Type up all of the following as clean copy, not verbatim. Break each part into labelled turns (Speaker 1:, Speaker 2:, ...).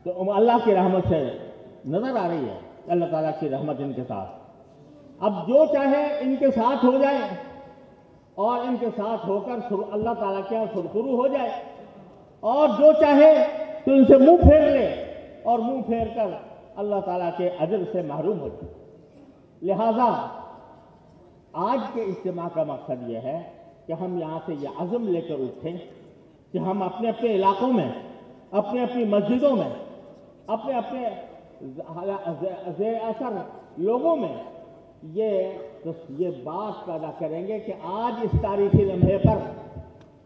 Speaker 1: تو اللہ کی رحمت سے نظر آ رہی ہے، اللہ تعالیٰ کی رحمت ان کے ساتھ۔ اب جو چاہے ان کے ساتھ ہو جائے اور ان کے ساتھ ہو کر اللہ تعالیٰ کے یہاں سرخرو ہو جائے، اور جو چاہے تو ان سے منہ پھیر لے اور منہ پھیر کر اللہ تعالیٰ کے اجر سے محروم ہو جائے۔ لہذا آج کے اجتماع کا مقصد یہ ہے کہ ہم یہاں سے یہ عزم لے کر اٹھیں کہ ہم اپنے اپنے علاقوں میں، اپنے اپنی مسجدوں میں، اپنے اپنے زیر اثر لوگوں میں یہ بات پیدا کریں گے کہ آج اس تاریخی لمحے پر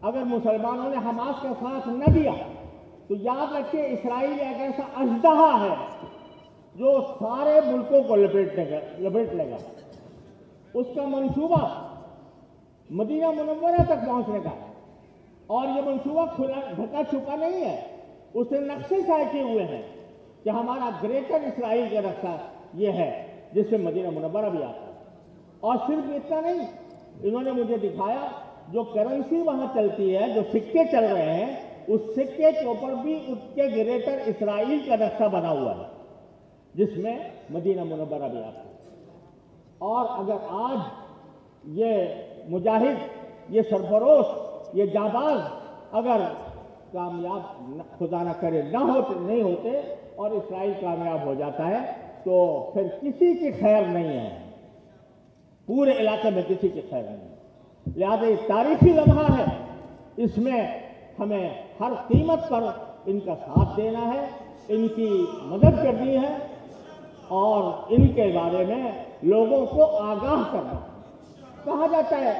Speaker 1: اگر مسلمانوں نے حماس کا ساتھ نہ دیا تو یاد رکھیں اسرائیل ایک ایسا اژدہا ہے جو سارے ملکوں کو لپیٹ لے گا۔ اس کا منصوبہ مدینہ منورہ تک پہنچنے کا ہے، اور یہ منصوبہ کھلا ڈھکا چھپا نہیں ہے، اس نے نقشے طے کیے ہوئے ہیں کہ ہمارا گریٹر اسرائیل کا نقشہ یہ ہے جس سے مدینہ منورہ بھی آتا ہے۔ اور صرف اتنا نہیں، انہوں نے مجھے دکھایا جو کرنسی وہاں چلتی ہے، جو سکے چل رہے ہیں، اس سکے کے اوپر بھی اس کے گریٹر اسرائیل کا نقشہ بنا ہوا ہے جس میں مدینہ منورہ بھی آتا ہے۔ اور اگر آج یہ مجاہد، یہ سرفروش، یہ جانباز اگر کامیاب خدا نہ کرے نہیں ہوتے اور اسرائیل کامیاب ہو جاتا ہے تو پھر کسی کی خیر نہیں ہے، پورے علاقے میں کسی کی خیر نہیں ہے۔ لہذا یہ تاریخی لمحہ ہے، اس میں ہمیں ہر قیمت پر ان کا ساتھ دینا ہے، ان کی مدد کرنی ہے اور ان کے بارے میں لوگوں کو آگاہ کرنا۔ کہا جاتا ہے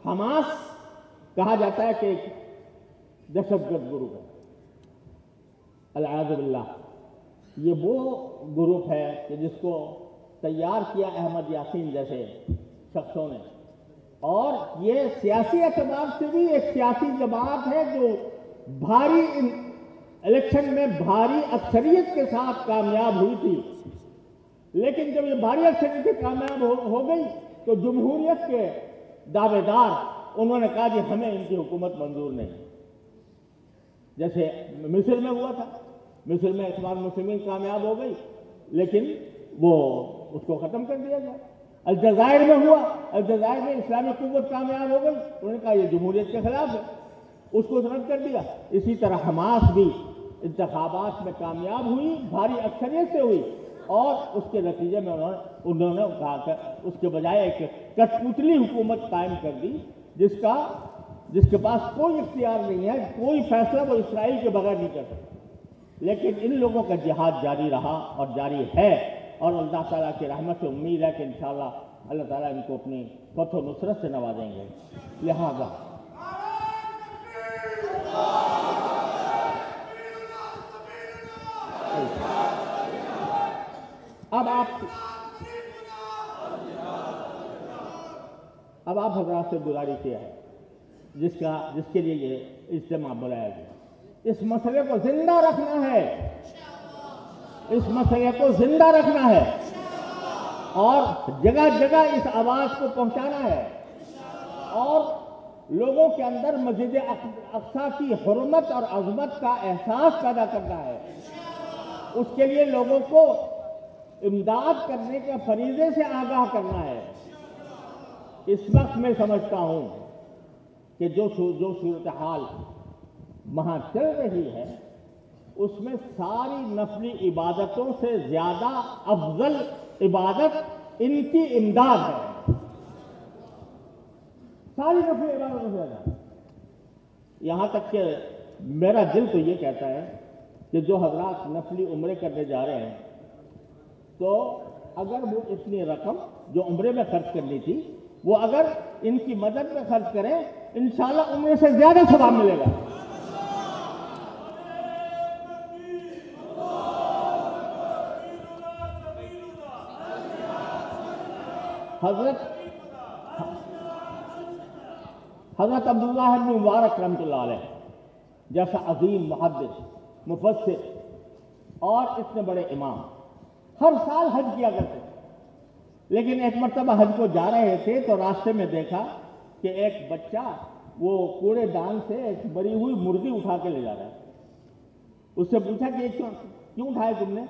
Speaker 1: حماس کہا جاتا ہے کہ ایک دہشت گرد گروپ ہے، العیاذ باللہ۔ یہ وہ گروپ ہے کہ جس کو تیار کیا احمد یاسین جیسے شخصوں نے، اور یہ سیاسی اعتبار سے بھی ایک سیاسی جماعت ہے جو بھاری الیکشن میں بھاری اکثریت کے ساتھ کامیاب ہوئی تھی، لیکن جب یہ بھاری اکثریت سے کامیاب ہو گئی تو جمہوریت کے دعوے دار انہوں نے کہا جی ہمیں ان کی حکومت منظور نہیں، جیسے مصر میں ہوا تھا۔ مصر میں اخوان المسلمین کامیاب ہو گئی لیکن وہ اس کو ختم کر دیا گیا۔ الجزائر میں ہوا، الجزائر میں اسلامی قوت کامیاب ہو گئی، انہوں نے کہا یہ جمہوریت کے خلاف ہے، اس کو رد کر دیا۔ اسی طرح حماس بھی انتخابات میں کامیاب ہوئی، بھاری اکثریت سے ہوئی، اور اس کے نتیجے میں انہوں نے کہا کہ اس کے بجائے ایک کٹپتلی حکومت قائم کر دی جس کے پاس کوئی اختیار نہیں ہے، کوئی فیصلہ وہ اسرائیل کے بغیر نہیں کر سکتا۔ لیکن ان لوگوں کا جہاد جاری رہا اور جاری ہے، اور اللہ تعالیٰ کی رحمت سے امید ہے کہ انشاءاللہ اللہ تعالیٰ ان کو اپنی فتح و نصرت سے نوازیں گے۔ لہذا اب آپ حضرات سے گزارش کیا ہے جس کے لیے یہ اجتماع بلایا گیا، اس مسئلے کو زندہ رکھنا ہے، اس مسئلے کو زندہ رکھنا ہے اور جگہ جگہ اس آواز کو پہنچانا ہے، اور لوگوں کے اندر مسجد اقصیٰ کی حرمت اور عظمت کا احساس پیدا کرنا ہے۔ اس کے لیے لوگوں کو امداد کرنے کے فریضے سے آگاہ کرنا ہے۔ اس وقت میں سمجھتا ہوں کہ جو صورتحال وہاں چل رہی ہے اس میں ساری نفلی عبادتوں سے زیادہ افضل عبادت ان کی امداد ہے، ساری نفلی عبادتوں سے زیادہ۔ یہاں تک کہ میرا دل تو یہ کہتا ہے کہ جو حضرات نفلی عمرے کرنے جا رہے ہیں تو اگر وہ اتنی رقم جو عمرے میں خرچ کرنی تھی وہ اگر ان کی مدد میں خرچ کریں انشاءاللہ عمرے سے زیادہ ثواب ملے گا۔ حضرت عبداللہ بن مبارک رحمۃ اللہ علیہ جیسا عظیم محدث، مفسر اور اتنے بڑے امام ہر سال حج کیا کرتے تھے، لیکن ایک مرتبہ حج کو جا رہے تھے تو راستے میں دیکھا کہ ایک بچہ وہ کوڑے دان سے ایک بری ہوئی مرغی اٹھا کے لے جا رہا ہے. اس سے پوچھا کہ کیوں اٹھائے تم نے؟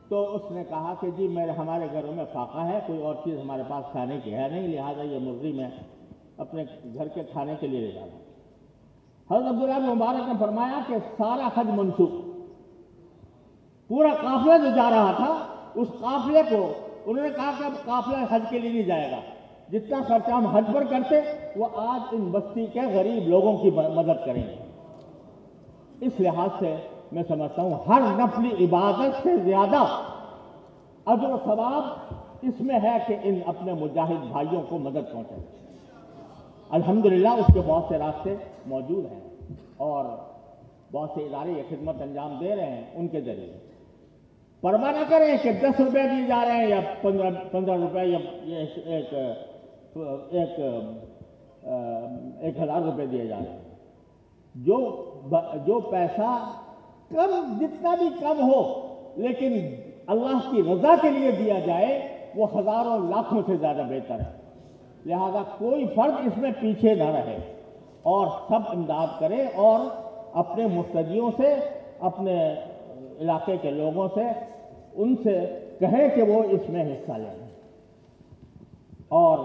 Speaker 1: تو اس نے کہا کہ جی ہمارے گھروں میں فاقہ ہے، کوئی اور چیز ہمارے پاس کھانے کی ہے نہیں، لہٰذا یہ مرغی میں اپنے گھر کے کھانے کے لیے لے جا رہا ہوں. حضرت عبداللہ بن مبارک نے فرمایا کہ سارا حج منسوخ، پورا قافلہ جو جا رہا تھا اس قافلے کو انہوں نے کہا کہ اب قافلہ حج کے لیے نہیں جائے گا، جتنا خرچہ ہم حج پر کرتے وہ آج ان بستی کے غریب لوگوں کی مدد کریں گے. اس لحاظ سے میں سمجھتا ہوں ہر نفلی عبادت سے زیادہ اجر و ثواب اس میں ہے کہ ان اپنے مجاہد بھائیوں کو مدد پہنچائے. الحمدللہ اس کے بہت سے راستے موجود ہیں اور بہت سے ادارے یہ خدمت انجام دے رہے ہیں. ان کے ذریعے پرواہ نہ کریں کہ 10 روپے دیے جا رہے ہیں یا 15 روپے یا 1000 روپے دیے جا رہے ہیں. جو پیسہ کم، جتنا بھی کم ہو لیکن اللہ کی رضا کے لیے دیا جائے وہ ہزاروں لاکھوں سے زیادہ بہتر ہے. لہذا کوئی فرد اس میں پیچھے نہ رہے اور سب امداد کرے اور اپنے مقتدیوں سے، اپنے علاقے کے لوگوں سے، ان سے کہیں کہ وہ اس میں حصہ لیں. اور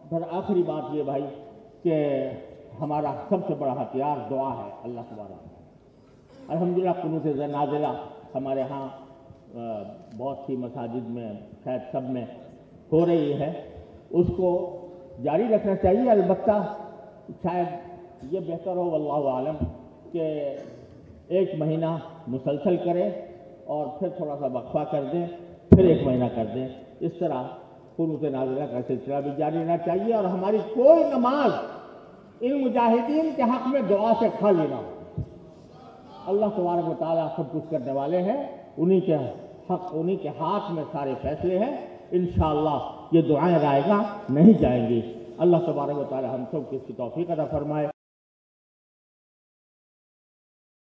Speaker 1: پھر آخری بات یہ بھائی کہ ہمارا سب سے بڑا ہتھیار دعا ہے. اللہ تبارک الحمدللہ قنوت نازلہ ہمارے ہاں بہت سی مساجد میں، شاید سب میں ہو رہی ہے، اس کو جاری رکھنا چاہیے. البتہ شاید یہ بہتر ہو واللہ عالم کہ 1 مہینہ مسلسل کریں اور پھر تھوڑا سا وقفہ کر دیں، پھر 1 مہینہ کر دیں. اس طرح قنوت نازلہ کا سلسلہ بھی جاری رہنا چاہیے اور ہماری کوئی نماز ان مجاہدین کے حق میں دعا سے خالی نہ ہو. اللہ تبارک و تعالیٰ سب کچھ کرنے والے ہیں، انہی کے حق، انہی کے ہاتھ میں سارے فیصلے ہیں. انشاءاللہ یہ دعائیں رائے گاہ نہیں جائیں گی. اللہ تبارک و تعالیٰ ہم سب کی توفیق عطا فرمائے.